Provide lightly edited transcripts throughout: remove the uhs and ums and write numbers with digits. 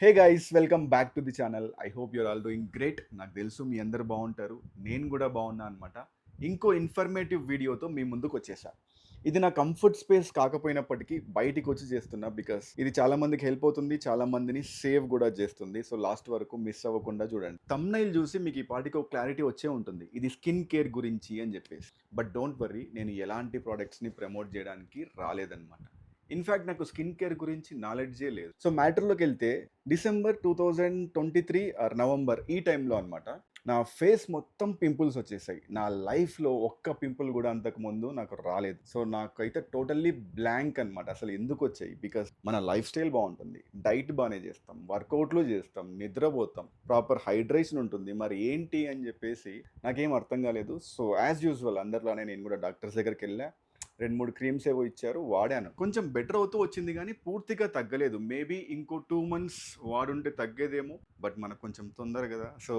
Hey guys, welcome back to the channel. I hope your all doing great. నాకు తెలుసు మీ అందరు బాగుంటారు, నేను కూడా బాగున్నా అనమాట. ఇంకో ఇన్ఫర్మేటివ్ వీడియోతో మీ ముందుకు వచ్చేసా. ఇది నా కంఫర్ట్ స్పేస్ కాకపోయినప్పటికీ బయటికి వచ్చి చేస్తున్నా, బికాస్ ఇది చాలా మందికి హెల్ప్ అవుతుంది, చాలా మందిని సేవ్ కూడా చేస్తుంది. సో లాస్ట్ వరకు మిస్ అవ్వకుండా చూడండి. తమ్నైల్ చూసి మీకు ఈ పాటికి ఒక క్లారిటీ వచ్చే ఉంటుంది, ఇది స్కిన్ కేర్ గురించి అని చెప్పేసి. బట్ డోంట్ వర్రీ, నేను ఎలాంటి ప్రోడక్ట్స్ని ప్రమోట్ చేయడానికి రాలేదన్నమాట. ఇన్ఫ్యాక్ట్ నాకు స్కిన్ కేర్ గురించి నాలెడ్జే లేదు. సో మ్యాటర్లోకి వెళ్తే, డిసెంబర్ 2023 ఆర్ నవంబర్ ఈ టైంలో అనమాట నా ఫేస్ మొత్తం పింపుల్స్ వచ్చేసాయి. నా లైఫ్లో ఒక్క పింపుల్ కూడా అంతకుముందు నాకు రాలేదు. సో నాకైతే టోటల్లీ బ్లాంక్ అనమాట. అసలు ఎందుకు వచ్చాయి? బికాస్ మన లైఫ్ స్టైల్ బాగుంటుంది, డైట్ బాగానే చేస్తాం, వర్కౌట్లు చేస్తాం, నిద్రపోతాం, ప్రాపర్ హైడ్రేషన్ ఉంటుంది. మరి ఏంటి అని చెప్పేసి నాకేం అర్థం కాలేదు. సో యాజ్ యూజువల్ అందరిలానే నేను కూడా డాక్టర్స్ దగ్గరికి వెళ్ళా. 2-3 క్రీమ్స్ ఏవో ఇచ్చారు, వాడాను. కొంచెం బెటర్ అవుతూ వచ్చింది కానీ పూర్తిగా తగ్గలేదు. మేబీ ఇంకో 2 months వాడుంటే తగ్గేదేమో. బట్ మనకు కొంచెం తొందర కదా. సో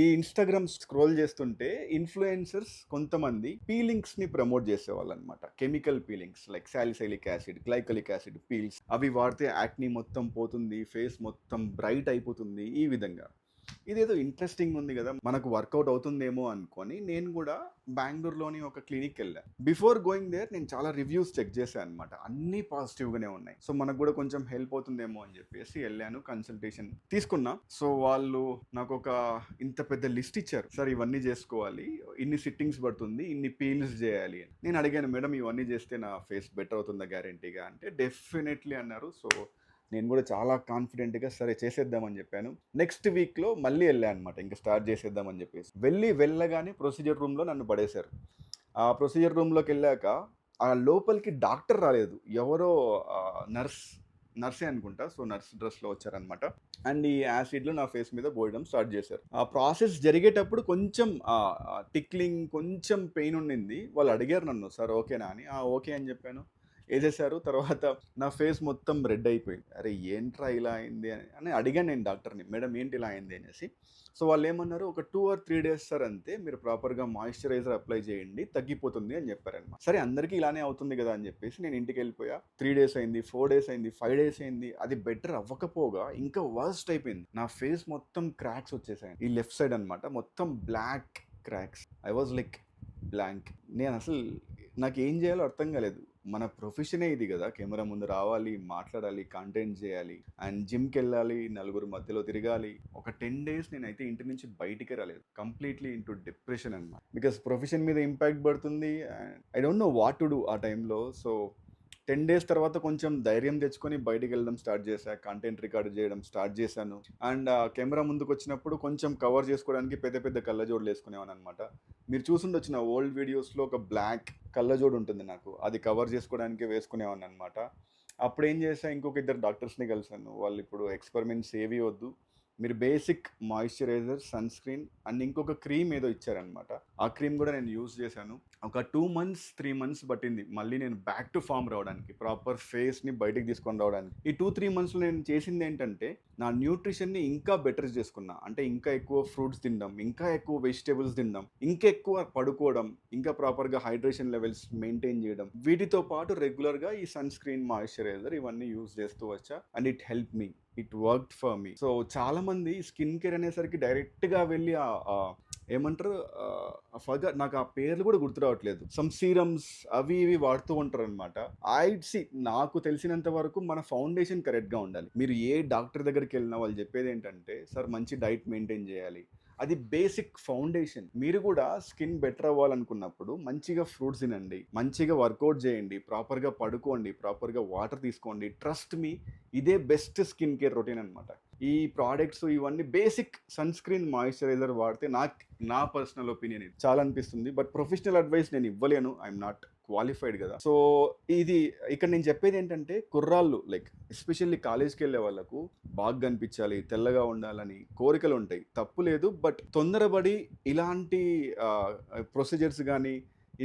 ఈ ఇన్స్టాగ్రామ్ స్క్రోల్ చేస్తుంటే ఇన్ఫ్లుయెన్సర్స్ కొంతమంది పీలింగ్స్ని ప్రమోట్ చేసేవాళ్ళు అనమాట. Chemical peelings like salicylic acid, glycolic acid peels. అవి వాడితే యాక్నీ మొత్తం పోతుంది, ఫేస్ మొత్తం బ్రైట్ అయిపోతుంది. ఈ విధంగా ఇదేదో ఇంట్రెస్టింగ్ ఉంది కదా, మనకు వర్కౌట్ అవుతుందేమో అనుకొని నేను కూడా బెంగళూరులోని ఒక క్లినిక్ వెళ్ళాను. బిఫోర్ గోయింగ్ దేర్ నేను చాలా రివ్యూస్ చెక్ చేశాను అనమాట. అన్నీ పాజిటివ్గానే ఉన్నాయి. సో మనకు కూడా కొంచెం హెల్ప్ అవుతుందేమో అని చెప్పేసి వెళ్ళాను, కన్సల్టేషన్ తీసుకున్నా. సో వాళ్ళు నాకు ఒక ఇంత పెద్ద లిస్ట్ ఇచ్చారు. సార్ ఇవన్నీ చేసుకోవాలి, ఇన్ని సిట్టింగ్స్ పడుతుంది, ఇన్ని పీల్స్ చేయాలి అని. నేను అడిగాను, మేడం ఇవన్నీ చేస్తే నా ఫేస్ బెటర్ అవుతుందా గ్యారంటీగా అంటే, డెఫినెట్లీ అన్నారు. సో నేను కూడా చాలా కాన్ఫిడెంట్గా సరే చేసేద్దామని చెప్పాను. నెక్స్ట్ వీక్లో మళ్ళీ వెళ్ళాను అనమాట, ఇంకా స్టార్ట్ చేసేద్దామని చెప్పేసి. వెళ్ళగానే ప్రొసీజర్ రూమ్లో నన్ను పడేశారు. ఆ ప్రొసీజర్ రూమ్లోకి వెళ్ళాక ఆ లోపలికి డాక్టర్ రాలేదు, ఎవరో నర్సే అనుకుంటా. సో నర్స్ డ్రెస్లో వచ్చారనమాట. అండ్ ఈ యాసిడ్లు నా ఫేస్ మీద పోయడం స్టార్ట్ చేశారు. ఆ ప్రాసెస్ జరిగేటప్పుడు కొంచెం టిక్లింగ్, కొంచెం పెయిన్ ఉండింది. వాళ్ళు అడిగారు నన్ను, సార్ ఓకేనా అని. ఓకే అని చెప్పాను. వేసేసారు. తర్వాత నా ఫేస్ మొత్తం రెడ్ అయిపోయింది. అరే ఏంట్రా ఇలా అయింది అని అడిగాను నేను డాక్టర్ని, మేడం ఏంటి ఇలా అయింది అనేసి. సో వాళ్ళు ఏమన్నారు, ఒక 2 or 3 days సార్ అంతే, మీరు ప్రాపర్గా మాయిశ్చరైజర్ అప్లై చేయండి, తగ్గిపోతుంది అని చెప్పారనమాట. సరే అందరికీ ఇలానే అవుతుంది కదా అని చెప్పేసి నేను ఇంటికి వెళ్ళిపోయా. 3 days అయింది, 4 days అయింది, 5 days అయింది. అది బెటర్ అవ్వకపోగా ఇంకా వర్స్ట్ అయిపోయింది. నా ఫేస్ మొత్తం క్రాక్స్ వచ్చేసాయి. ఈ లెఫ్ట్ సైడ్ అనమాట మొత్తం black cracks. I was like blank. నేను అసలు నాకు ఏం చేయాలో అర్థం కాలేదు. మన ప్రొఫెషనే ఇది కదా, కెమెరా ముందు రావాలి, మాట్లాడాలి, కంటెంట్ చేయాలి, అండ్ జిమ్కి వెళ్ళాలి, నలుగురు మధ్యలో తిరగాలి. ఒక 10 days నేనైతే ఇంటి నుంచి బయటికే రాలేదు. కంప్లీట్లీ ఇంటూ డిప్రెషన్ అనమాట. బికాస్ ప్రొఫెషన్ మీద ఇంపాక్ట్ పడుతుంది and I don't know what to do ఆ టైంలో. సో 10 days తర్వాత కొంచెం ధైర్యం తెచ్చుకొని బయటికి వెళ్ళడం స్టార్ట్ చేశాను, కంటెంట్ రికార్డ్ చేయడం స్టార్ట్ చేశాను. అండ్ కెమెరా ముందుకు వచ్చినప్పుడు కొంచెం కవర్ చేసుకోవడానికి పెద్ద పెద్ద కళ్ళజోడులు వేసుకునేవాను అనమాట. మీరు చూసుండొచ్చు నా ఓల్డ్ వీడియోస్లో ఒక బ్లాక్ కళ్ళజోడు ఉంటుంది నాకు, అది కవర్ చేసుకోవడానికి వేసుకునేవాడిని అనమాట. అప్పుడు ఏం చేసా, ఇంకొక 2 డాక్టర్స్ని కలిసాను. వాళ్ళు ఇప్పుడు ఎక్స్పెరిమెంట్స్ ఏవి వద్దు, మీరు basic moisturiser, sunscreen and ఇంకొక క్రీమ్ ఏదో ఇచ్చారనమాట. ఆ క్రీమ్ కూడా నేను యూజ్ చేశాను. ఒక 2 months 3 months పట్టింది మళ్ళీ నేను బ్యాక్ టు ఫామ్ రావడానికి, ప్రాపర్ ఫేస్ని బయటికి తీసుకొని రావడానికి. ఈ 2-3 monthsలో నేను చేసింది ఏంటంటే, నా న్యూట్రిషన్ని ఇంకా బెటర్ చేసుకున్నా. అంటే ఇంకా ఎక్కువ ఫ్రూట్స్ తినడం, ఇంకా ఎక్కువ వెజిటేబుల్స్ తినడం, ఇంకా ఎక్కువ పడుకోవడం, ఇంకా ప్రాపర్గా హైడ్రేషన్ లెవెల్స్ మెయింటైన్ చేయడం. వీటితో పాటు రెగ్యులర్గా ఈ సన్ స్క్రీన్, మాయిశ్చరైజర్ ఇవన్నీ యూజ్ చేస్తూ వచ్చా. And it help me, it worked for me. So చాలా మంది స్కిన్ కేర్ అనేసరికి డైరెక్ట్గా వెళ్ళి ఏమంటారు, ఫర్దర్ నాకు ఆ పేర్లు కూడా గుర్తు రావట్లేదు, సమ్ సీరమ్స్ అవి ఇవి వాడుతూ ఉంటారు అనమాట. నాకు తెలిసినంత వరకు మన ఫౌండేషన్ కరెక్ట్గా ఉండాలి. మీరు ఏ డాక్టర్ దగ్గరికి వెళ్ళినా వాళ్ళు చెప్పేది ఏంటంటే, సార్ మంచి డైట్ మెయింటైన్ చేయాలి, అది బేసిక్ ఫౌండేషన్. మీరు కూడా స్కిన్ బెటర్ అవ్వాలనుకున్నప్పుడు మంచిగా ఫ్రూట్స్ తినండి, మంచిగా వర్కౌట్ చేయండి, ప్రాపర్గా పడుకోండి, ప్రాపర్గా వాటర్ తీసుకోండి. ట్రస్ట్ మీ, ఇదే బెస్ట్ స్కిన్ కేర్ రొటీన్ అనమాట. ఈ ప్రోడక్ట్స్ ఇవన్నీ బేసిక్ సన్ స్క్రీన్, మాయిశ్చరైజర్ వాడితే నా పర్సనల్ ఒపీనియన్ ఇది చాలా అనిపిస్తుంది. బట్ ప్రొఫెషనల్ అడ్వైస్ నేను ఇవ్వలేను, ఐఎమ్ నాట్ క్వాలిఫైడ్ కదా. సో ఇది ఇక్కడ నేను చెప్పేది ఏంటంటే, కుర్రాళ్ళు లైక్ ఎస్పెషల్లీ కాలేజ్కి వెళ్ళే వాళ్ళకు బాగా కనిపించాలి, తెల్లగా ఉండాలని కోరికలు ఉంటాయి, తప్పు లేదు. బట్ తొందరపడి ఇలాంటి ప్రొసీజర్స్ కానీ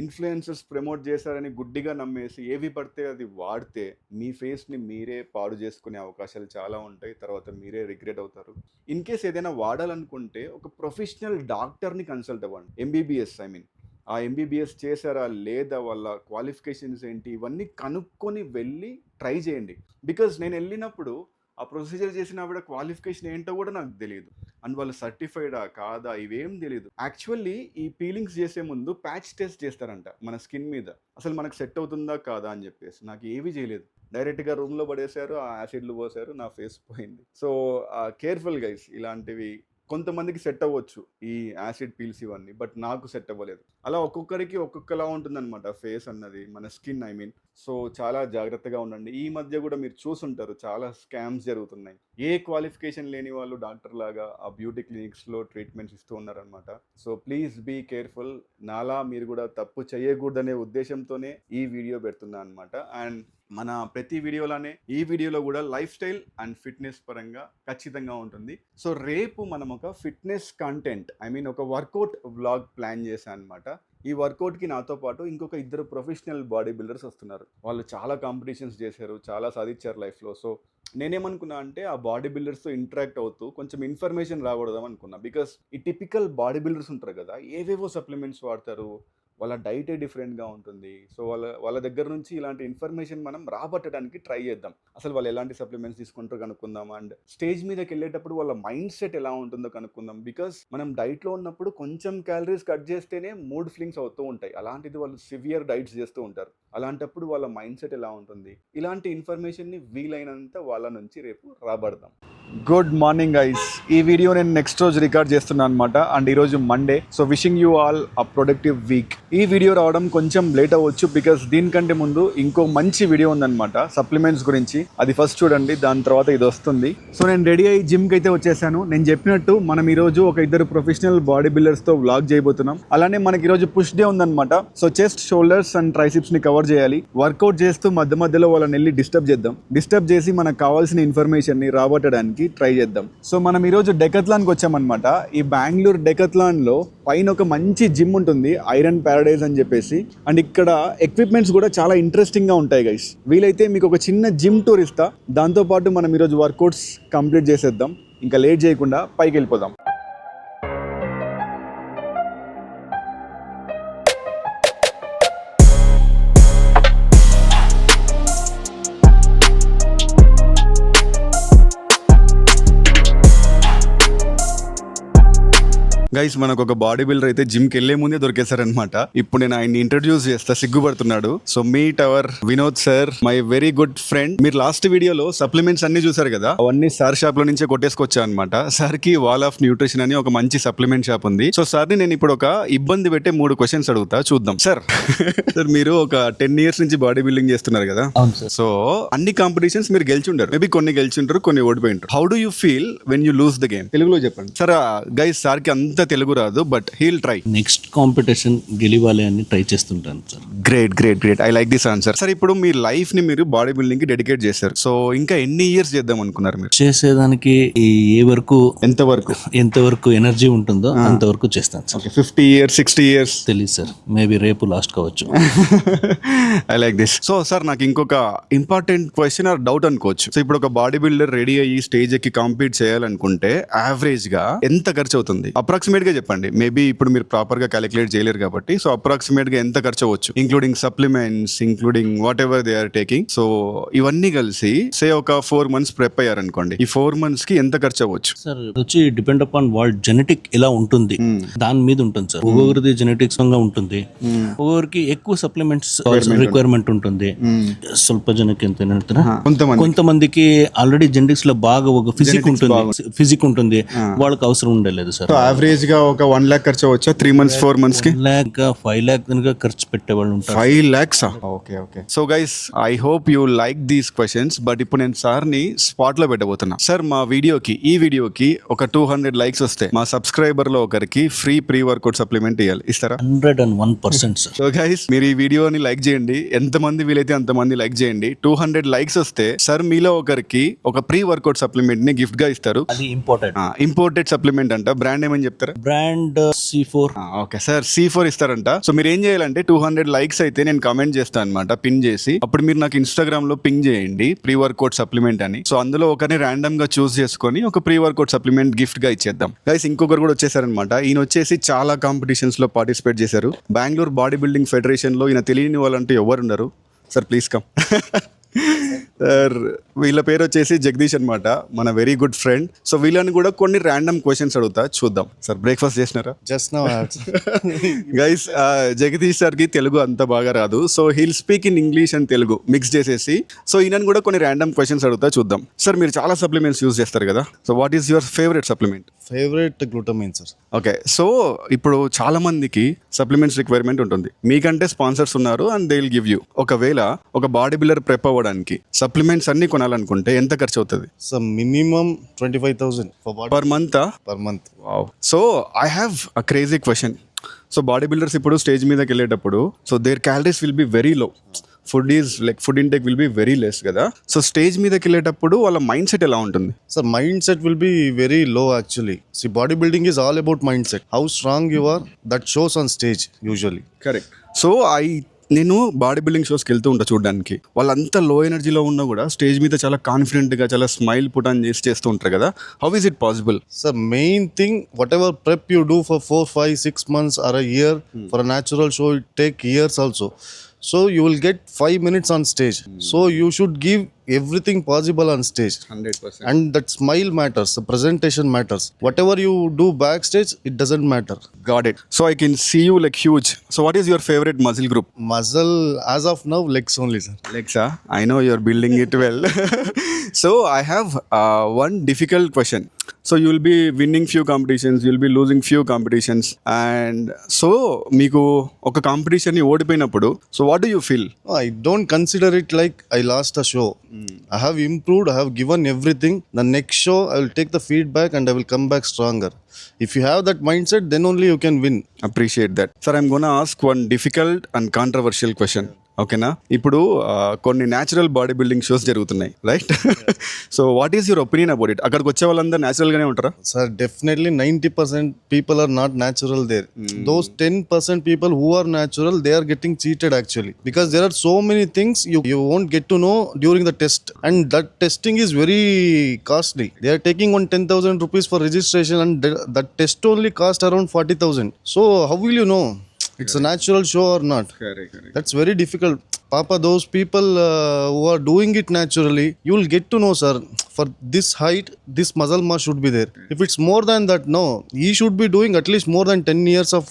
ఇన్ఫ్లుయెన్సర్స్ ప్రమోట్ చేశారని గుడ్డిగా నమ్మేసి ఏవి పడితే అది వాడితే మీ ఫేస్ని మీరే పాడు చేసుకునే అవకాశాలు చాలా ఉంటాయి. తర్వాత మీరే రిగ్రెట్ అవుతారు. ఇన్ కేస్ ఏదైనా వాడాలనుకుంటే ఒక ప్రొఫెషనల్ డాక్టర్ని కన్సల్ట్ అవ్వండి. ఎంబీబీఎస్, ఐ మీన్ ఆ ఎంబీబీఎస్ చేశారా లేదా, వాళ్ళ క్వాలిఫికేషన్స్ ఏంటి, ఇవన్నీ కనుక్కొని వెళ్ళి ట్రై చేయండి. బికాజ్ నేను వెళ్ళినప్పుడు ఆ ప్రొసీజర్ చేసిన ఆవిడ క్వాలిఫికేషన్ ఏంటో కూడా నాకు తెలియదు. అండ్ వాళ్ళు సర్టిఫైడా కాదా ఇవేం తెలీదు. యాక్చువల్లీ ఈ పీలింగ్స్ చేసే ముందు ప్యాచ్ టెస్ట్ చేస్తారంట మన స్కిన్ మీద. అసలు మనకు సెట్ అవుతుందా కాదా అని చెప్పేసి. నాకు ఏమీ చేయలేదు. డైరెక్ట్‌గా రూమ్‌లో పడేశారు. ఆ యాసిడ్‌లు పోసారు. నా ఫేస్ పోయింది. సో, కేర్‌ఫుల్ గైస్ ఇలాంటివి. కొంతమందికి సెట్ అవ్వచ్చు ఈ యాసిడ్ పీల్స్ ఇవన్నీ. బట్ నాకు సెట్ అవ్వలేదు. అలా ఒక్కొక్కరికి ఒక్కొక్కలా ఉంటుందన్నమాట ఫేస్ అన్నది. మన స్కిన్ ఐ మీన్. సో, చాలా జాగ్రత్తగా ఉండండి. ఈ మధ్య కూడా మీరు చూసుంటారు చాలా స్కామ్స్ జరుగుతున్నాయి. ఏ క్వాలిఫికేషన్ లేని వాళ్ళు డాక్టర్ లాగా ఆ బ్యూటీ క్లినిక్స్‌లో ట్రీట్మెంట్స్ ఇస్తూ ఉన్నారనమాట. So, please be careful. నాలా మీరు కూడా తప్పు చేయకూడదనే ఉద్దేశంతోనే ఈ వీడియో పెడుతున్నా అనమాట. అండ్ మన ప్రతి వీడియోలానే ఈ వీడియోలో కూడా లైఫ్ స్టైల్ అండ్ ఫిట్నెస్ పరంగా ఖచ్చితంగా ఉంటుంది. సో, రేపు మనం ఒక ఫిట్నెస్ కంటెంట్ ఐ మీన్ ఒక వర్కౌట్ వ్లాగ్ ప్లాన్ చేశాను అనమాట. ఈ వర్కౌట్‌కి నాతో పాటు ఇంకొక ఇద్దరు ప్రొఫెషనల్ బాడీ బిల్డర్స్ వస్తున్నారు. వాళ్ళు చాలా కాంపిటీషన్స్ చేశారు. చాలా సాధించారు లైఫ్‌లో. సో, నేనేమనుకున్నా అంటే ఆ బాడీ బిల్డర్స్‌తో ఇంటరాక్ట్ అవుతూ కొంచెం ఇన్ఫర్మేషన్ రాకూడదాం అనుకున్నా. బికాస్ ఈ టిపికల్ బాడీ బిల్డర్స్ ఉంటారు కదా! ఏవేవో సప్లిమెంట్స్ వాడతారు. వాళ్ళ డైటే డిఫరెంట్‌గా ఉంటుంది. సో, వాళ్ళ దగ్గర నుంచి ఇలాంటి ఇన్ఫర్మేషన్ మనం రాబట్టడానికి ట్రై చేద్దాం. అసలు వాళ్ళు ఎలాంటి సప్లిమెంట్స్ తీసుకుంటారో కనుక్కుందాం. అండ్ స్టేజ్ మీదకెళ్ళేటప్పుడు వాళ్ళ మైండ్ సెట్ ఎలా ఉంటుందో కనుక్కుందాం. బికాస్ మనం డైట్‌లో ఉన్నప్పుడు కొంచెం క్యాలరీస్ కట్ చేస్తేనే మూడ్ స్వింగ్స్ అవుతూ ఉంటాయి. అలాంటిది వాళ్ళు సివియర్ డైట్స్ చేస్తూ ఉంటారు. అలాంటప్పుడు వాళ్ళ మైండ్ సెట్ ఎలా ఉంటుంది? ఇలాంటి ఇన్ఫర్మేషన్‌ని వీలైనంత వాళ్ళ నుంచి రేపు రాబడదాం. Good morning guys. ఈ వీడియో నేను నెక్స్ట్ రోజు రికార్డ్ చేస్తున్నాను అనమాట. అండ్ ఈరోజు Monday. So, wishing you all a productive week. ఈ వీడియో రావడం కొంచెం లేట్ అవ్వచ్చు బికాస్ దీనికంటే ముందు ఇంకో మంచి వీడియో ఉందన్నమాట సప్లిమెంట్స్ గురించి. అది ఫస్ట్ చూడండి, దాని తర్వాత ఇది వస్తుంది. సో, నేను రెడీ అయ్యి జిమ్కి అయితే వచ్చేసాను. నేను చెప్పినట్టు మనం ఈరోజు ఒక ఇద్దరు ప్రొఫెషనల్ బాడీ బిల్డర్స్తో వ్లాగ్ చేయబోతున్నాం. అలానే మనకి ఈరోజు పుష్ డే ఉందన్నమాట. సో, చెస్ట్, షోల్డర్స్ అండ్ ట్రైసిప్స్ని కవర్ చేయాలి. వర్కౌట్ చేస్తూ మధ్య మధ్యలో వాళ్ళని వెళ్ళి డిస్టర్బ్ చేద్దాం. డిస్టర్బ్ చేసి మనకు కావాల్సిన ఇన్ఫర్మేషన్ని రాబట్టడానికి ట్రై చేద్దాం. సో, మనం ఈరోజు డెకత్లాన్కి వచ్చామన్నమాట. ఈ బెంగళూరు డెకత్లాన్లో పైన ఒక మంచి జిమ్ ఉంటుంది, ఐరన్ ప్యారడైజ్ అని చెప్పేసి. అండ్ ఇక్కడ ఎక్విప్మెంట్స్ కూడా చాలా ఇంట్రెస్టింగ్గా ఉంటాయి గైస్. వీలైతే మీకు ఒక చిన్న జిమ్ టూర్ ఇస్తా. దాంతోపాటు మనం ఈరోజు వర్కౌట్స్ కంప్లీట్ చేసేద్దాం. ఇంకా లేట్ చేయకుండా పైకి వెళ్ళిపోదాం. గైస్, మనకు ఒక బాడీ బిల్డర్ అయితే జిమ్కి వెళ్లే ముందే దొరికేశారనమాట. ఇప్పుడు నేను ఆయన్ని ఇంట్రడ్యూస్ చేస్తా, సిగ్గుపడుతున్నాడు. So, meet our Vinod sir, my very good friend. మీరు లాస్ట్ వీడియోలో సప్లిమెంట్స్ అన్ని చూసారు కదా, అవన్నీ సార్ షాప్ లో నుంచే కొట్టేసుకొచ్చా అనమాట. సార్ కి వాల్ ఆఫ్ న్యూట్రిషన్ అని ఒక మంచి సప్లిమెంట్ షాప్ ఉంది. సో, సార్ ని నేను ఇప్పుడు ఒక ఇబ్బంది పెట్టే 3 క్వశ్చన్స్ అడుగుతా, చూద్దాం. సార్ సార్ మీరు ఒక 10 years నుంచి బాడీ బిల్డింగ్ చేస్తున్నారు కదా. సో, అన్ని కాంపిటీషన్స్ మీరు గెలిచుంటారు. మేబీ కొన్ని గెలిచుంటారు, కొన్ని ఓడిపోయింటారు. How do you feel when you lose the game? తెలుగులో చెప్పండి సార్. గైస్, సార్ కి అంత తెలుగు రాదు, but he'll try. Next competition గెలివాలి అని ట్రై చేస్తుంటాను sir. Great great great, I like this answer. Sir, ఇప్పుడు మీ లైఫ్ ని మీరు బాడీ బిల్డింగ్ కి డెడికేట్ చేశారు. సో, ఇంకా ఎన్ని ఇయర్స్ చేద్దాం అనుకున్నారు మీరు? చేసేదానికి ఏ వరకు ఎంతవరకు ఎనర్జీ ఉంటుందో అంతవరకు చేస్తాను సార్. 50 years 60 years తెలియదు సార్, మేబీ రేపు లాస్ట్ కావచ్చు. I like this. So, sir, నాకు ఇంకొక ఇంపార్టెంట్ క్వశ్చన్ ఆర్ డౌట్ అనుకోవచ్చు. సో, ఇప్పుడు ఒక బాడీ బిల్డర్ రెడీ అయ్యి స్టేజ్ ఎక్కి కాంపీట్ చేయాలనుకుంటే యావరేజ్ గా ఎంత ఖర్చు అవుతుంది? అప్రాక్సిమేట్ గా చెప్పండి. మేబీ ఇప్పుడు మీరు ప్రాపర్ గా క్యాలిక్యులేట్ చేయలేరు కాబట్టి. సో, అప్రాక్సిమేట్ గా ఎంత ఖర్చు అవ్వచ్చు, including supplements, including whatever they are taking. So, ఇవన్నీ కలిసి సే ఒక 4 months ప్రెప్ అయ్యారనుకోండి, ఈ 4 months కి ఎంత ఖర్చు అవ్వచ్చు? సార్, వచ్చి డిపెండ్ అపాన్ వాళ్ళ జెనెటిక్ ఎలా ఉంటుంది దాని మీద ఉంటుంది సార్. ఒక్కొక్కరిది జెనెటిక్స్ గా ఉంటుంది, ఒక్కొక్కరికి ఎక్కువ సప్లిమెంట్స్ రిక్వైర్మెంట్ ఉంటుంది. స్వల్ప జనకి ఎంత, కొంతమందికి ఆల్రెడీ జెనెటిక్స్ లో బాగా ఒక ఫిజిక్ ఉంటుంది, వాళ్ళకి అవసరం ఉండలేదు సార్. యావరేజ్ గా ఒక 1 lakh ఖర్చు అవ్వచ్చా 3 months 4 months కి? 5 lakh కనుక ఖర్చు పెట్టేవాళ్ళు ఉంటారు. 5 lakhs? Okay okay. So, guys, I hope you like these questions. But ఇప్పుడు నేను సార్ ని స్పాట్ లో పెట్టబోతున్నా. సార్, మా ఈ వీడియోకి ఒక 200 likes వస్తే మా సబ్స్క్రైబర్ లో ఒకరికి ఫ్రీ ప్రీ వర్కౌట్ సప్లిమెంట్ ఇవ్వాలి. ఇస్తారా? 101% సార్. సో, గైస్, మీరు ఈ వీడియోని లైక్ చేయండి. ఎంతమంది వీలైతే అంతమంది లైక్ చేయండి. 200 likes వస్తే సార్ మీలో ఒకరికి ఒక ప్రీ వర్కౌట్ సప్లిమెంట్ ని గిఫ్ట్ గా ఇస్తారు. అది ఇంపోర్టెడ్ సప్లిమెంట్ అంట. బ్రాండ్ ఏమని చెప్తారా? Brand C4. Okay sir, C4 ఇస్తారంట. సో, మీరు ఏం చేయాలంటే 200 likes అయితే నేను కమెంట్ చేస్తాను అనమాట, పిన్ చేసి. అప్పుడు మీరు నాకు ఇన్స్టాగ్రామ్ లో పింగ్ చేయండి ప్రీ వర్కౌట్ సప్లిమెంట్ అని. సో, అందులో ఒకరిని ర్యాండమ్ గా చూస్ చేసుకొని ఒక ప్రీ వర్కౌట్ సప్లిమెంట్ గిఫ్ట్ గా ఇచ్చేద్దాం. గైస్, ఇంకొకరు కూడా వచ్చేసారనమాట. ఈయన వచ్చేసి చాలా కాంపిటీషన్స్ లో పార్టిసిపేట్ చేశారు. బెంగళూరు బాడీ బిల్డింగ్ ఫెడరేషన్ లో ఈయన తెలియని వాళ్ళంటే ఎవరు ఉన్నారు? Sir, please come. సార్ వీళ్ళ పేరు వచ్చేసి జగదీష్ అనమాట, మన వెరీ గుడ్ ఫ్రెండ్. సో వీళ్ళని కూడా కొన్ని ర్యాండమ్ క్వశ్చన్స్ అడుగుతా, చూద్దాం. సార్ బ్రేక్ఫాస్ట్ చేసినారా? Just now I had. Guys, Jagadish సార్కి తెలుగు అంత బాగా రాదు, so he'll speak in English and Telugu mix చేసేసి, సో ఈయనని కూడా కొన్ని ర్యాండమ్ క్వశ్చన్స్ అడుగుతా, చూద్దాం. సార్ మీరు చాలా సప్లిమెంట్స్ యూజ్ చేస్తారు కదా, so what is your favourite supplement? Favorite glutamine, sir. Okay, so ఇప్పుడు చాలా మందికి సప్లిమెంట్స్ రిక్వైర్మెంట్ ఉంటుంది, మీకంటే స్పాన్సర్స్ ఉన్నారు and they will give you. ఒకవేళ ఒక బాడీ బిల్డర్ ప్రెప్ అవ్వడానికి సప్లిమెంట్స్ అన్ని కొనాలనుకుంటే ఎంత ఖర్చు అవుతుంది? So minimum 25,000 for body per month? per month. Wow. So I have a crazy question. So body builders ఇప్పుడు స్టేజ్ మీదకి వెళ్ళేటప్పుడు, so there calories will be very low, food intake will be very less కదా. So stage మీదకి వెళ్ళేటప్పుడు వాళ్ళ mind set ఎలా ఉంటుంది? So mindset will be very low actually. See, bodybuilding is all about mindset. How strong you are, that shows on stage usually. Correct. So నేను body building షోస్కి వెళ్తూ ఉంటా చూడడానికి, వాళ్ళంతా లో ఎనర్జీలో ఉన్నా కూడా స్టేజ్ మీద చాలా కాన్ఫిడెంట్గా చాలా స్మైల్ పుట్ ఆన్ చేస్తూ ఉంటారు కదా. How is it possible? So main thing, whatever prep you do for 4, 5, 6 months or a year, for a natural show it take years also. So you will get 5 minutes on stage. So you should give everything possible on stage. 100%. And that smile matters, the presentation matters. Whatever you do backstage, it doesn't matter. Got it. So I can see you like huge. So what is your favorite muscle group? Muscle, as of now, legs only, sir. Legs, huh? I know you're building it well. So I have one difficult question. So you will be winning few competitions, you will be losing few competitions, and so మీకు ఒక competition ని ఓడిపోయినప్పుడు, so what do you feel? I don't consider it like I lost a show. I have improved, I have given everything. The next show, I will take the feedback and I will come back stronger. If you have that mindset, then only you can win. Appreciate that. Sir, I'm gonna ask one difficult and controversial question. ఓకేనా? ఇప్పుడు కొన్ని natural body building shows జరుగుతున్నాయి, right? So what is your opinion about it? అక్కడికి వచ్చే వాళ్ళందరూ న్యాచురల్గానే ఉంటారా? Sir, definitely 90% people are not natural there. Those 10% people who are natural, they are getting cheated actually. Because there are so many things you won't get to know during the test. And that testing is very costly. They are taking on 10,000 rupees for registration, and that test only cost around 40,000. So how will you know it's a natural show or not? Correct. That's very difficult. Papa, those people who are doing it naturally, you will get to know, sir, for this height, this muscle mass should be there. If it's more than that, no. He should be doing at least more than 10 years of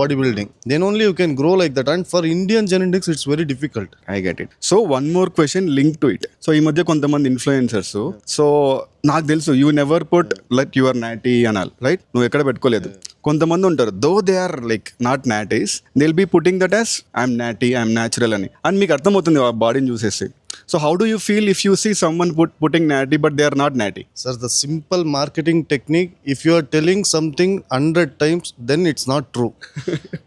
bodybuilding. Then only you can grow like that. And for Indian genetics, it's very difficult. I get it. So one more question linked to it. So ఈ మధ్య కొంతమంది influencers, so నాకు తెలుసు you never put like your natty and all, right? నువ్వు ఎక్కడ పెట్టుకోలేదు. కొంతమంది ఉంటారు, though they are like not natties, they will be putting that as I'm natty, I'm natural అని. అండ్ మీకు అర్థమవుతుంది ఆ బాడీని చూసేసి. So how do you feel if you see someone putting natty but they are not natty? Sir, the simple marketing technique, if you are telling something 100 times, then it's not true.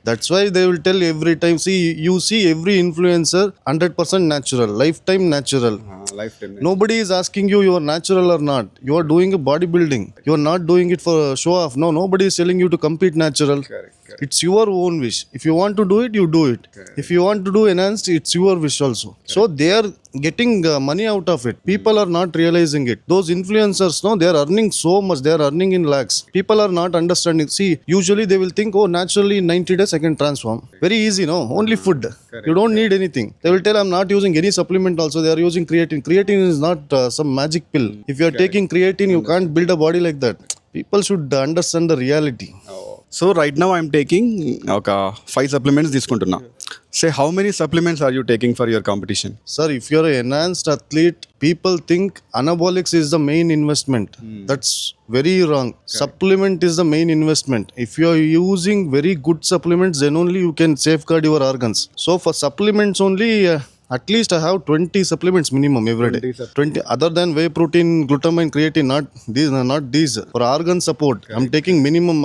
That's why they will tell every time. See, you see every influencer 100% natural, lifetime natural. Life time. Nobody is asking you are natural or not. You are doing a bodybuilding. You are not doing it for show off. No, nobody is telling you to compete natural. Correct. It's your own wish. If you want to do it, you do it. If you want to do enhanced, it's your wish also. So they are getting money out of it. People are not realizing it. Those influencers, no, they are earning so much. They are earning in lakhs. People are not understanding. See, usually they will think, oh, naturally in 90 days I can transform. Very easy, no? Only food. You don't need anything. They will tell I'm not using any supplement also. They are using creatine. Creatine is not some magic pill. If you are taking creatine, you can't build a body like that. People should understand the reality. So right now I'm taking ఒక 5 supplements తీసుకుంటున్నా. Say how many supplements are you taking for your competition? Sir, if you're an enhanced athlete, people think anabolics is the main investment. That's very wrong. Supplement is the main investment. If you're using very good supplements, then only you can safeguard your organs. So for supplements only, at least I have 20 supplements minimum every day. 20 other than whey protein, glutamine, creatine, not these. For organ support, I'm taking minimum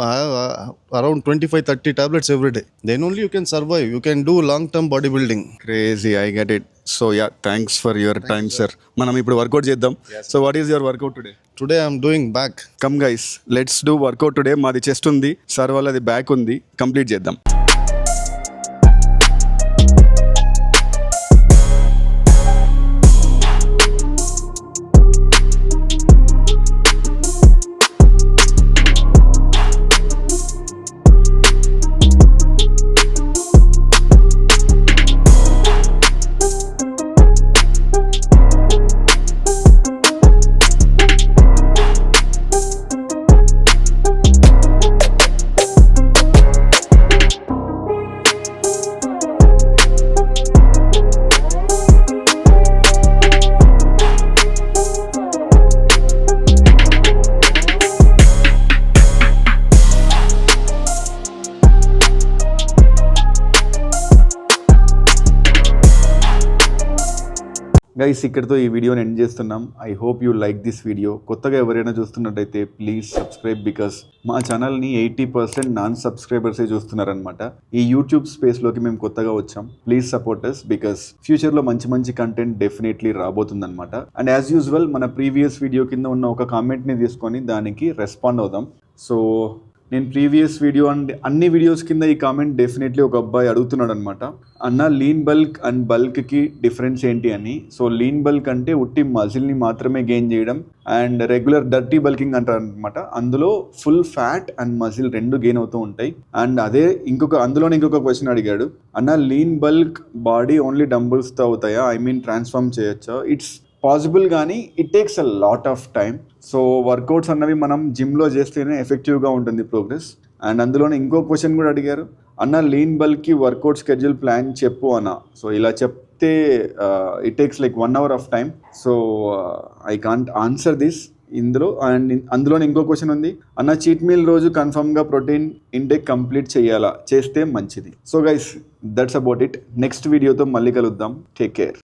around 25-30 tablets every day. Then only you can survive. You can do long-term bodybuilding. Crazy, I get it. So yeah, thanks for your time sir. మనం ఇప్పుడు workout చేద్దాం. So what is your workout today? Today I'm doing back. Come guys, let's do workout today. మాది chest ఉంది, sir వాళ్ళది back ఉంది, complete చేద్దాం. Guys ఇక్కడితో ఈ వీడియోని ఎండ్ చేస్తున్నాం. I hope you like this video. కొత్తగా ఎవరైనా చూస్తున్నట్టయితే ప్లీజ్ సబ్స్క్రైబ్, బికాస్ మా ఛానల్ని 80% నాన్ సబ్స్క్రైబర్సే చూస్తున్నారనమాట. ఈ యూట్యూబ్ స్పేస్లోకి మేము కొత్తగా వచ్చాం. ప్లీజ్ సపోర్ట్ అస్, బికాస్ ఫ్యూచర్లో మంచి మంచి కంటెంట్ డెఫినెట్లీ రాబోతుందన్నమాట. అండ్ యాజ్ యూజువల్ మన ప్రీవియస్ వీడియో కింద ఉన్న ఒక కామెంట్ని తీసుకొని దానికి రెస్పాండ్ అవుదాం. సో నేను ప్రీవియస్ వీడియో అండ్ అన్ని వీడియోస్ కింద ఈ కామెంట్ డెఫినెట్లీ ఒక అబ్బాయి అడుగుతున్నాడు అనమాట, అన్న లీన్ బల్క్ అండ్ బల్క్కి డిఫరెన్స్ ఏంటి అని. సో లీన్ బల్క్ అంటే ఉట్టి మజిల్ని మాత్రమే గెయిన్ చేయడం, అండ్ రెగ్యులర్ డర్టీ బల్కింగ్ అంటారు అనమాట. అందులో ఫుల్ ఫ్యాట్ అండ్ మజిల్ రెండు గెయిన్ అవుతూ ఉంటాయి. అండ్ అదే అందులోనే ఇంకొక క్వశ్చన్ అడిగాడు, అన్న లీన్ బల్క్ బాడీ ఓన్లీ డంబుల్స్తో అవుతాయా, ఐ మీన్ ట్రాన్స్ఫార్మ్ చేయొచ్చా? ఇట్స్ పాసిబుల్, కానీ it takes a lot of time. So workouts అన్నవి మనం జిమ్లో చేస్తేనే ఎఫెక్టివ్గా ఉంటుంది ప్రోగ్రెస్. అండ్ అందులోనే ఇంకో క్వశ్చన్ కూడా అడిగారు, అన్న లీన్ బల్క్కి వర్కౌట్ స్కెడ్యూల్ ప్లాన్ చెప్పు అన్న. సో ఇలా చెప్తే it takes like 1 hour of time. So I can't answer this ఇందులో. అండ్ అందులోనే ఇంకో క్వశ్చన్ ఉంది, అన్న చీట్ మీల్ రోజు కన్ఫర్మ్గా ప్రోటీన్ ఇంటేక్ కంప్లీట్ చేయాలా, చేస్తే మంచిది. So guys that's about it. Next వీడియోతో మళ్ళీ కలుద్దాం. Take care.